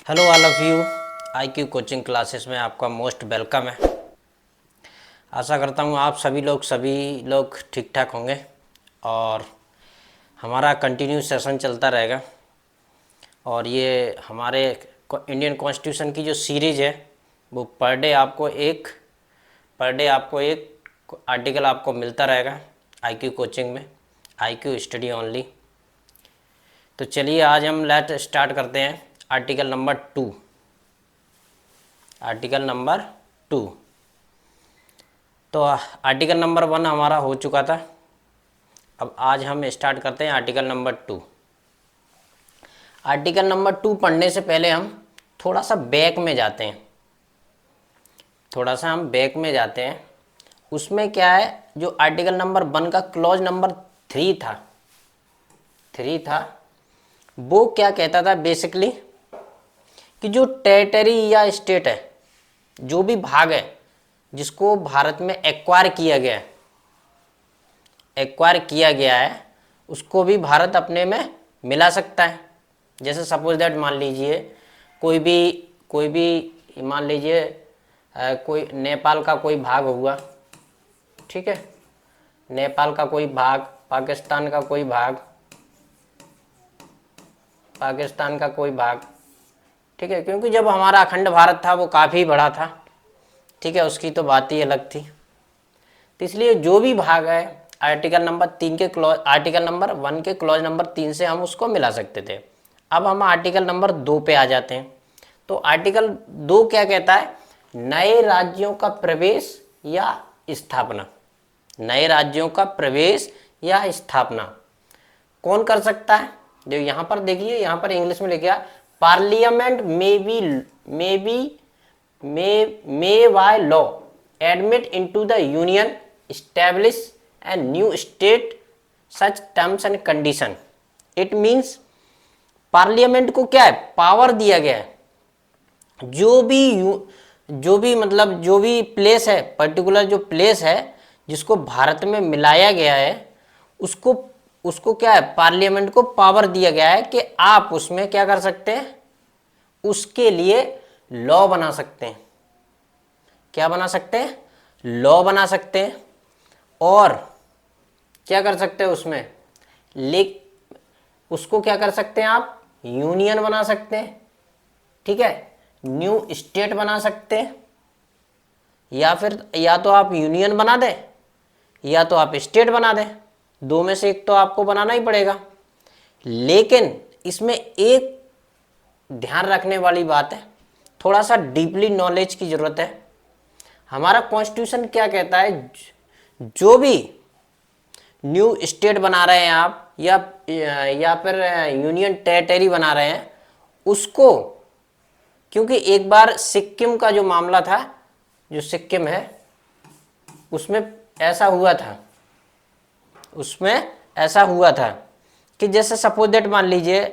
Hello all of you, IQ coaching classes में आपका most welcome है। आशा करता हूँ आप सभी लोग ठीक ठाक होंगे और हमारा कंटिन्यू सेशन चलता रहेगा। और ये हमारे इंडियन कॉन्स्टिट्यूशन की जो सीरीज़ है वो पर डे आपको एक आर्टिकल आपको मिलता रहेगा IQ कोचिंग में, IQ स्टडी ओनली। तो चलिए आज हम लेट स्टार्ट करते हैं आर्टिकल नंबर 2। आर्टिकल नंबर 2 तो आर्टिकल नंबर 1 हमारा हो चुका था। अब आज हम स्टार्ट करते हैं आर्टिकल नंबर 2। आर्टिकल नंबर 2 पढ़ने से पहले हम थोड़ा सा बैक में जाते हैं। उसमें क्या है, जो आर्टिकल नंबर 1 का क्लॉज नंबर 3 था वो क्या कहता था बेसिकली कि जो टेरिटरी या स्टेट है, जो भी भाग है जिसको भारत में एक्वायर किया गया है उसको भी भारत अपने में मिला सकता है। जैसे सपोज दैट मान लीजिए कोई भी मान लीजिए कोई नेपाल का कोई भाग हुआ, ठीक है, नेपाल का कोई भाग, पाकिस्तान का कोई भाग, ठीक है, क्योंकि जब हमारा अखंड भारत था वो काफ़ी बड़ा था, ठीक है, उसकी तो बात ही अलग थी। तो इसलिए जो भी भाग है आर्टिकल नंबर 1 के क्लॉज नंबर 3 से हम उसको मिला सकते थे। अब हम आर्टिकल नंबर 2 पे आ जाते हैं। तो आर्टिकल 2 क्या कहता है, नए राज्यों का प्रवेश या स्थापना कौन कर सकता है। जो यहाँ पर देखिए, यहाँ पर इंग्लिश में लिखा parliament may by law admit into the union establish a new state such terms and condition। it means parliament को क्या है, पावर दिया गया है। जो भी प्लेस है, पर्टिकुलर जो प्लेस है जिसको भारत में मिलाया गया है उसको क्या है, पार्लियामेंट को पावर दिया गया है कि आप उसमें क्या कर सकते हैं, उसके लिए लॉ बना सकते हैं। क्या बना सकते हैं, लॉ बना सकते हैं। और क्या कर सकते हैं उसमें, उसको क्या कर सकते हैं आप, यूनियन बना सकते हैं, ठीक है, न्यू स्टेट बना सकते हैं, या तो आप यूनियन बना दें या तो आप स्टेट बना दें, दो में से एक तो आपको बनाना ही पड़ेगा। लेकिन इसमें एक ध्यान रखने वाली बात है, थोड़ा सा डीपली नॉलेज की जरूरत है। हमारा कॉन्स्टिट्यूशन क्या कहता है, जो भी न्यू स्टेट बना रहे हैं आप या फिर यूनियन टेरिटरी बना रहे हैं उसको, क्योंकि एक बार सिक्किम का जो मामला था, जो सिक्किम है उसमें ऐसा हुआ था कि जैसे सपोज दैट मान लीजिए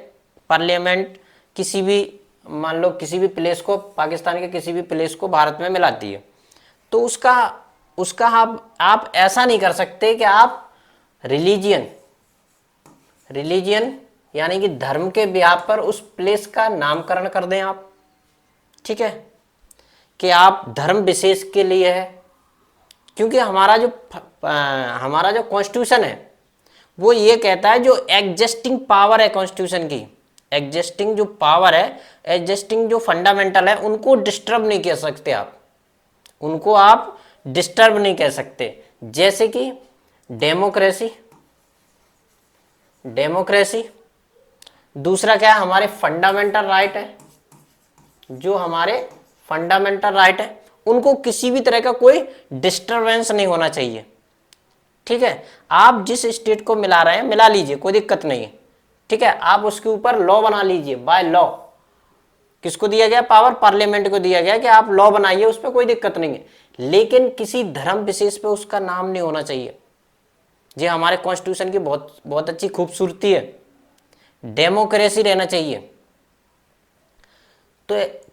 पार्लियामेंट किसी भी प्लेस को, पाकिस्तान के किसी भी प्लेस को भारत में मिलाती है, तो उसका आप ऐसा नहीं कर सकते कि आप रिलीजियन यानी कि धर्म के बिहाफ पर उस प्लेस का नामकरण कर दें आप, ठीक है, कि आप धर्म विशेष के लिए है। क्योंकि हमारा जो कॉन्स्टिट्यूशन है वो ये कहता है, जो एग्जिस्टिंग पावर है कॉन्स्टिट्यूशन की, एग्जिस्टिंग जो पावर है, एग्जिस्टिंग जो फंडामेंटल है, उनको डिस्टर्ब नहीं कर सकते आप, उनको आप डिस्टर्ब नहीं कर सकते। जैसे कि डेमोक्रेसी, दूसरा क्या है, हमारे फंडामेंटल राइट है, जो हमारे फंडामेंटल राइट है उनको किसी भी तरह का कोई डिस्टरबेंस नहीं होना चाहिए, ठीक है। आप जिस स्टेट को मिला रहे हैं मिला लीजिए, कोई दिक्कत नहीं है, ठीक है, आप उसके ऊपर लॉ बना लीजिए। बाय लॉ किसको दिया गया, पावर पार्लियामेंट को दिया गया कि आप लॉ बनाइए, उस पर कोई दिक्कत नहीं है। लेकिन किसी धर्म विशेष पे उसका नाम नहीं होना चाहिए। ये हमारे कॉन्स्टिट्यूशन की बहुत अच्छी खूबसूरती है, डेमोक्रेसी रहना चाहिए।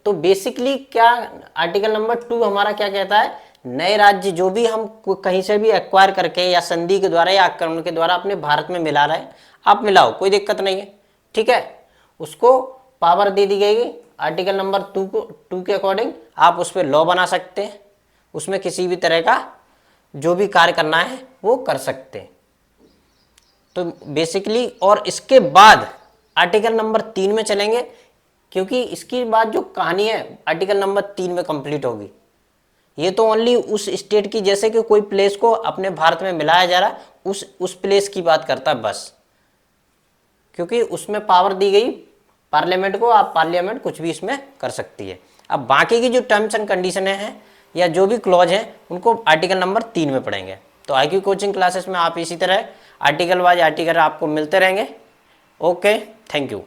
तो बेसिकली क्या आर्टिकल नंबर 2 हमारा क्या कहता है, नए राज्य जो भी हम कहीं से भी एक्वायर करके या संधि के द्वारा या आक्रमण के द्वारा अपने भारत में मिला रहे हैं, आप मिलाओ, कोई दिक्कत नहीं है, ठीक है। उसको पावर दे दी गई आर्टिकल नंबर 2 के अकॉर्डिंग आप उस पर लॉ बना सकते हैं, उसमें किसी भी तरह का जो भी कार्य करना है वो कर सकते हैं। तो बेसिकली और इसके बाद आर्टिकल नंबर 3 में चलेंगे, क्योंकि इसकी बाद जो कहानी है आर्टिकल नंबर 3 में कंप्लीट होगी। ये तो ओनली उस स्टेट की, जैसे कि कोई प्लेस को अपने भारत में मिलाया जा रहा, उस प्लेस की बात करता है बस, क्योंकि उसमें पावर दी गई पार्लियामेंट को, आप पार्लियामेंट कुछ भी इसमें कर सकती है। अब बाकी की जो टर्म्स एंड कंडीशन हैं या जो भी क्लॉज हैं उनको आर्टिकल नंबर 3 में पढ़ेंगे। तो IQ कोचिंग क्लासेस में आप इसी तरह आर्टिकल वाइज आर्टिकल आपको मिलते रहेंगे। Okay, thank you.